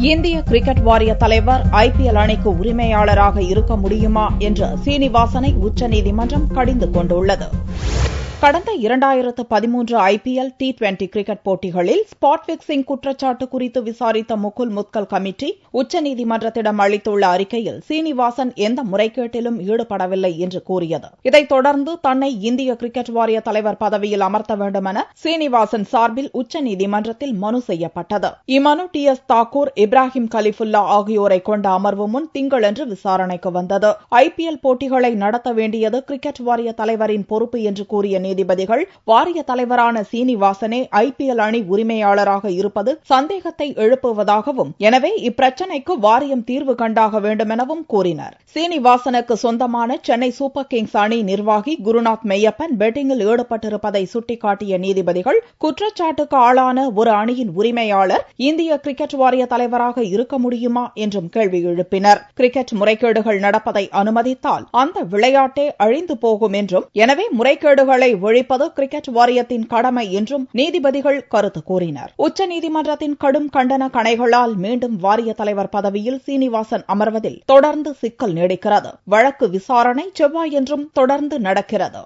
இந்திய கிரிக்கெட் வாரிய தலைவர் ஐபிஎல் அணிக்கு உரிமையாளராக இருக்க முடியுமா என்று சீனிவாசனை உச்சநீதிமன்றம் கடிந்து கொண்டுள்ளது. கடந்த 2013 ஐபிஎல் T20 கிரிக்கெட் போட்டிகளில் ஸ்பாட் பிக்சிங் குற்றச்சாட்டு குறித்து விசாரித்த முகுல் முத்கல் கமிட்டி உச்சநீதிமன்றத்திடம் அளித்துள்ள அறிக்கையில் சீனிவாசன் எந்த முறைகேட்டிலும் ஈடுபடவில்லை என்று கூறியது. இதைத் தொடர்ந்து தன்னை இந்திய கிரிக்கெட் வாரிய தலைவர் பதவியில் அமர்த்த வேண்டுமென சீனிவாசன் சார்பில் உச்சநீதிமன்றத்தில் மனு செய்யப்பட்டது. இம்மனு T.S. தாக்கூர், இப்ராஹிம் கலிஃபுல்லா ஆகியோரை கொண்ட அமர்வு முன் திங்களன்று விசாரணைக்கு வந்தது. ஐபிஎல் போட்டிகளை நடத்த வேண்டியது கிரிக்கெட் வாரிய தலைவரின் பொறுப்பு என்று கூறிய நீதிபதிகள், வாரிய தலைவரான சீனிவாசனே ஐபிஎல் அணி உரிமையாளராக இருப்பது சந்தேகத்தை எழுப்புவதாகவும், எனவே இப்பிரச்சினைக்கு வாரியம் தீர்வு கண்டாக வேண்டுமெனவும் கூறினர். சீனிவாசனுக்கு சொந்தமான சென்னை சூப்பர் கிங்ஸ் அணி நிர்வாகி குருநாத் மெய்யப்பன் பெட்டிங்கில் ஈடுபட்டிருப்பதை சுட்டிக்காட்டிய நீதிபதிகள், குற்றச்சாட்டுக்கு ஆளான ஒரு அணியின் உரிமையாளர் இந்திய கிரிக்கெட் வாரிய தலைவராக இருக்க முடியுமா என்றும் கேள்வி எழுப்பினர். கிரிக்கெட் முறைகேடுகள் நடப்பதை அனுமதித்தால் அந்த விளையாட்டே அழிந்து போகும் என்றும், எனவே முறைகேடுகளை ஒழிப்பது கிரிக்கெட் வாரியத்தின் கடமை என்றும் நீதிபதிகள் கருத்து கூறினர். உச்சநீதிமன்றத்தின் கடும் கண்டன கணைகளால் மீண்டும் வாரிய தலைவர் பதவியில் சீனிவாசன் அமர்வதில் தொடர்ந்து சிக்கல் நீடிக்கிறது. வழக்கு விசாரணை செவ்வாயன்றும் தொடர்ந்து நடக்கிறது.